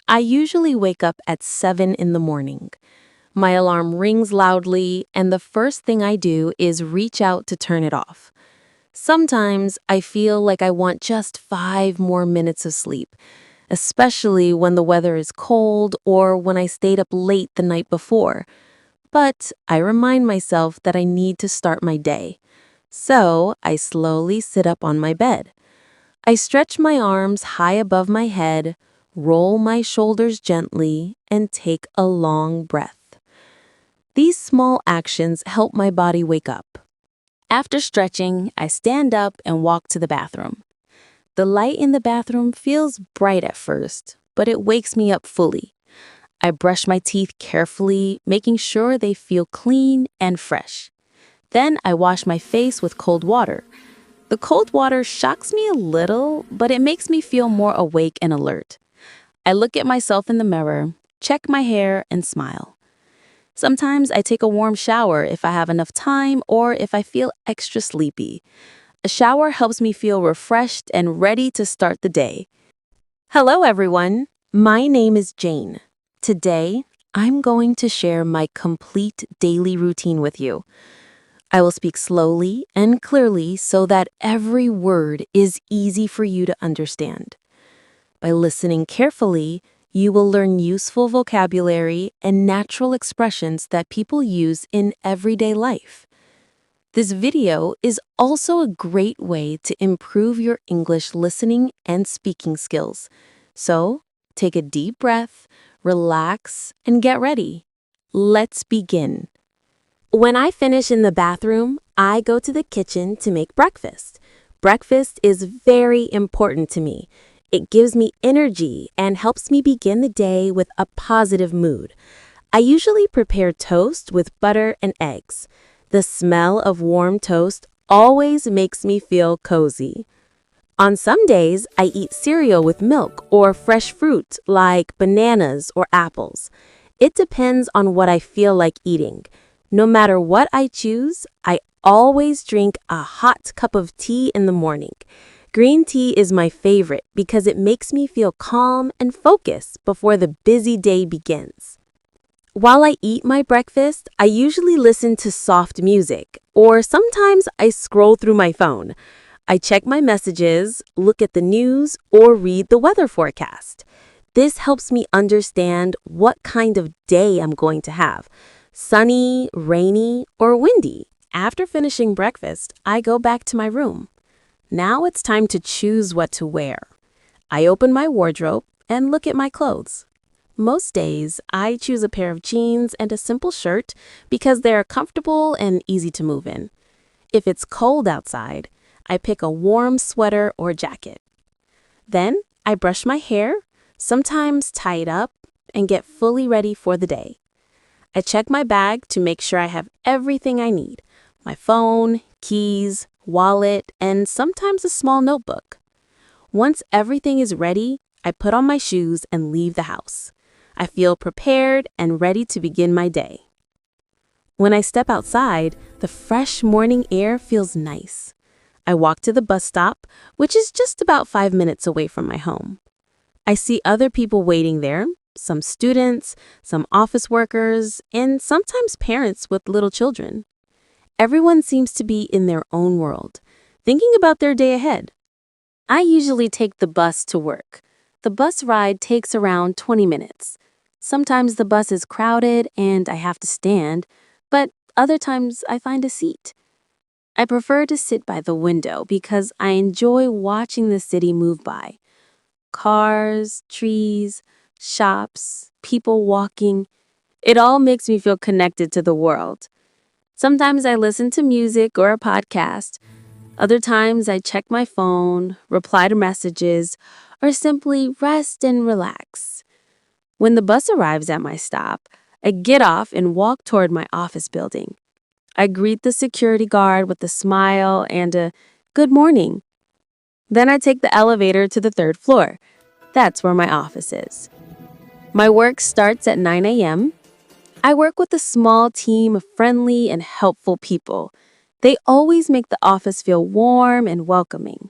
I usually wake up at 7 in the morning. My alarm rings loudly, and the first thing I do is reach out to turn it off. Sometimes I feel like I want just 5 more minutes of sleep, especially when the weather is cold or when I stayed up late the night before. But I remind myself that I need to start my day. So I slowly sit up on my bed. I stretch my arms high above my head, roll my shoulders gently, and take a long breath. These small actions help my body wake up. After stretching, I stand up and walk to the bathroom. The light in the bathroom feels bright at first, but it wakes me up fully. I brush my teeth carefully, making sure they feel clean and fresh. Then I wash my face with cold water. The cold water shocks me a little, but it makes me feel more awake and alert. I look at myself in the mirror, check my hair, and smile. Sometimes I take a warm shower if I have enough time or if I feel extra sleepy. A shower helps me feel refreshed and ready to start the day. Hello, everyone. My name is Jane. Today, I'm going to share my complete daily routine with you. I will speak slowly and clearly so that every word is easy for you to understand. By listening carefully, you will learn useful vocabulary and natural expressions that people use in everyday life. This video is also a great way to improve your English listening and speaking skills. So, take a deep breath, relax, and get ready. Let's begin. When I finish in the bathroom, I go to the kitchen to make breakfast. Breakfast is very important to me. It gives me energy and helps me begin the day with a positive mood. I usually prepare toast with butter and eggs. The smell of warm toast always makes me feel cozy. On some days, I eat cereal with milk or fresh fruit like bananas or apples. It depends on what I feel like eating. No matter what I choose, I always drink a hot cup of tea in the morning. Green tea is my favorite because it makes me feel calm and focused before the busy day begins. While I eat my breakfast, I usually listen to soft music, or sometimes I scroll through my phone. I check my messages, look at the news, or read the weather forecast. This helps me understand what kind of day I'm going to have: sunny, rainy, or windy. After finishing breakfast, I go back to my room. Now it's time to choose what to wear. I open my wardrobe and look at my clothes. Most days, I choose a pair of jeans and a simple shirt because they are comfortable and easy to move in. If it's cold outside, I pick a warm sweater or jacket. Then, I brush my hair, sometimes tie it up, and get fully ready for the day. I check my bag to make sure I have everything I need: my phone, keys, wallet, and sometimes a small notebook. Once everything is ready, I put on my shoes and leave the house. I feel prepared and ready to begin my day. When I step outside, the fresh morning air feels nice. I walk to the bus stop, which is just about 5 minutes away from my home. I see other people waiting there, some students, some office workers, and sometimes parents with little children. Everyone seems to be in their own world, thinking about their day ahead. I usually take the bus to work. The bus ride takes around 20 minutes. Sometimes the bus is crowded and I have to stand, but other times I find a seat. I prefer to sit by the window because I enjoy watching the city move by. Cars, trees, shops, people walking. It all makes me feel connected to the world. Sometimes I listen to music or a podcast. Other times I check my phone, reply to messages, or simply rest and relax. When the bus arrives at my stop, I get off and walk toward my office building. I greet the security guard with a smile and a "good morning." Then I take the elevator to the 3rd floor. That's where my office is. My work starts at 9 a.m. I work with a small team of friendly and helpful people. They always make the office feel warm and welcoming.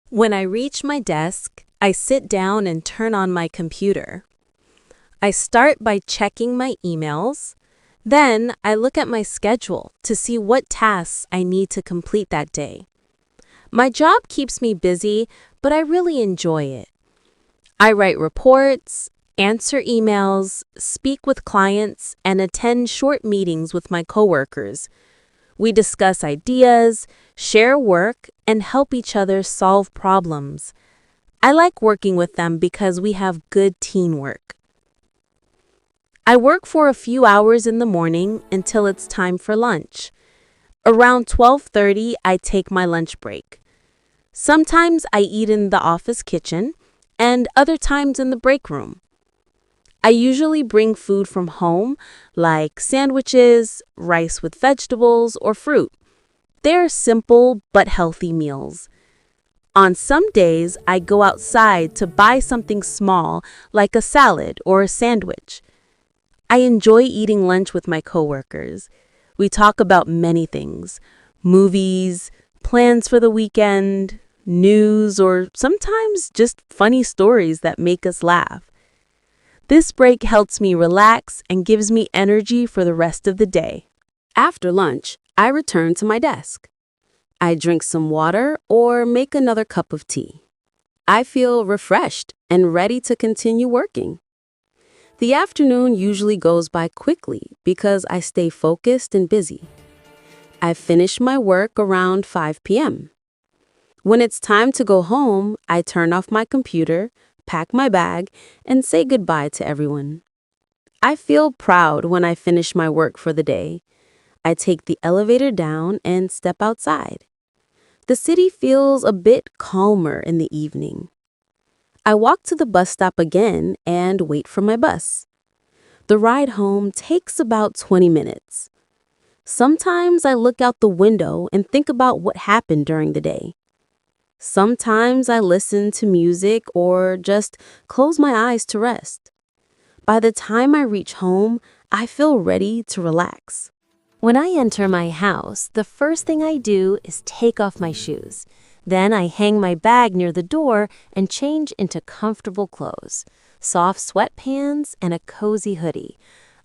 When I reach my desk, I sit down and turn on my computer. I start by checking my emails. Then I look at my schedule to see what tasks I need to complete that day. My job keeps me busy, but I really enjoy it. I write reports, answer emails, speak with clients, and attend short meetings with my coworkers. We discuss ideas, share work, and help each other solve problems. I like working with them because we have good teamwork. I work for a few hours in the morning until it's time for lunch. Around 12:30, I take my lunch break. Sometimes I eat in the office kitchen, and other times in the break room. I usually bring food from home, like sandwiches, rice with vegetables, or fruit. They're simple but healthy meals. On some days, I go outside to buy something small, like a salad or a sandwich. I enjoy eating lunch with my coworkers. We talk about many things: movies, plans for the weekend, news, or sometimes just funny stories that make us laugh. This break helps me relax and gives me energy for the rest of the day. After lunch, I return to my desk. I drink some water or make another cup of tea. I feel refreshed and ready to continue working. The afternoon usually goes by quickly because I stay focused and busy. I finish my work around 5 p.m. When it's time to go home, I turn off my computer, pack my bag, and say goodbye to everyone. I feel proud when I finish my work for the day. I take the elevator down and step outside. The city feels a bit calmer in the evening. I walk to the bus stop again and wait for my bus. The ride home takes about 20 minutes. Sometimes I look out the window and think about what happened during the day. Sometimes I listen to music or just close my eyes to rest. By the time I reach home, I feel ready to relax. When I enter my house, the first thing I do is take off my shoes. Then I hang my bag near the door and change into comfortable clothes, soft sweatpants, and a cozy hoodie.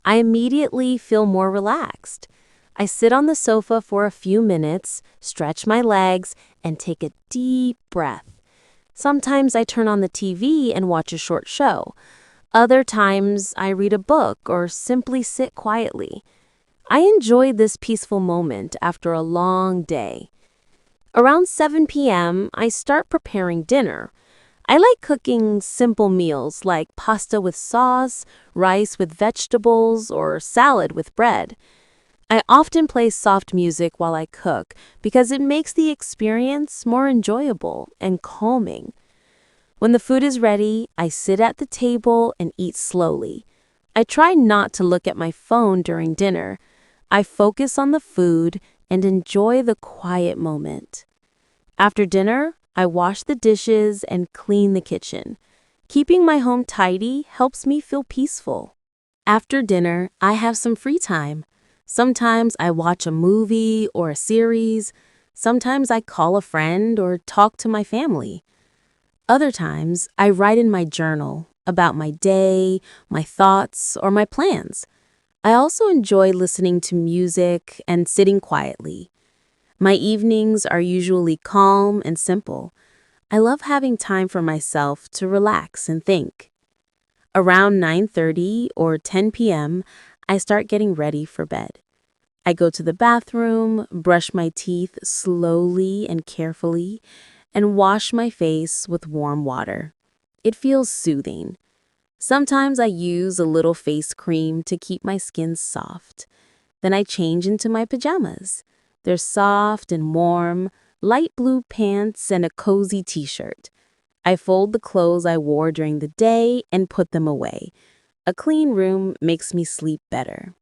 I immediately feel more relaxed. I sit on the sofa for a few minutes, stretch my legs, and take a deep breath. Sometimes I turn on the TV and watch a short show. Other times I read a book or simply sit quietly. I enjoy this peaceful moment after a long day. Around 7 p.m., I start preparing dinner. I like cooking simple meals like pasta with sauce, rice with vegetables, or salad with bread. I often play soft music while I cook because it makes the experience more enjoyable and calming. When the food is ready, I sit at the table and eat slowly. I try not to look at my phone during dinner. I focus on the food and enjoy the quiet moment. After dinner, I wash the dishes and clean the kitchen. Keeping my home tidy helps me feel peaceful. After dinner, I have some free time. Sometimes I watch a movie or a series. Sometimes I call a friend or talk to my family. Other times, I write in my journal about my day, my thoughts, or my plans. I also enjoy listening to music and sitting quietly. My evenings are usually calm and simple. I love having time for myself to relax and think. Around 9:30 or 10 p.m., I start getting ready for bed. I go to the bathroom, brush my teeth slowly and carefully, and wash my face with warm water. It feels soothing. Sometimes I use a little face cream to keep my skin soft. Then I change into my pajamas. They're soft and warm, light blue pants and a cozy t-shirt. I fold the clothes I wore during the day and put them away. A clean room makes me sleep better.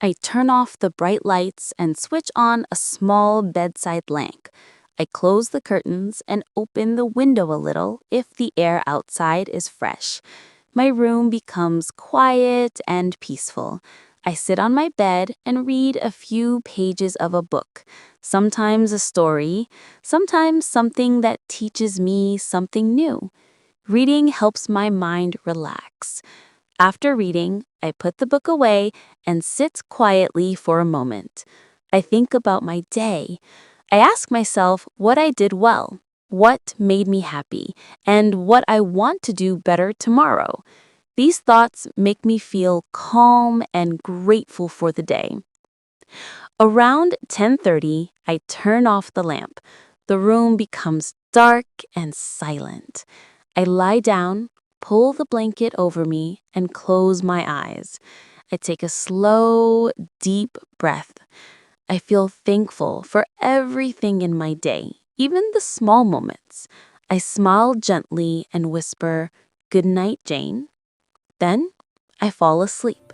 I turn off the bright lights and switch on a small bedside lamp. I close the curtains and open the window a little if the air outside is fresh. My room becomes quiet and peaceful. I sit on my bed and read a few pages of a book, sometimes a story, sometimes something that teaches me something new. Reading helps my mind relax. After reading, I put the book away and sit quietly for a moment. I think about my day. I ask myself what I did well, what made me happy, and what I want to do better tomorrow. These thoughts make me feel calm and grateful for the day. Around 10:30, I turn off the lamp. The room becomes dark and silent. I lie down, pull the blanket over me, and close my eyes. I take a slow, deep breath. I feel thankful for everything in my day, even the small moments. I smile gently and whisper, "Good night, Jane." Then I fall asleep.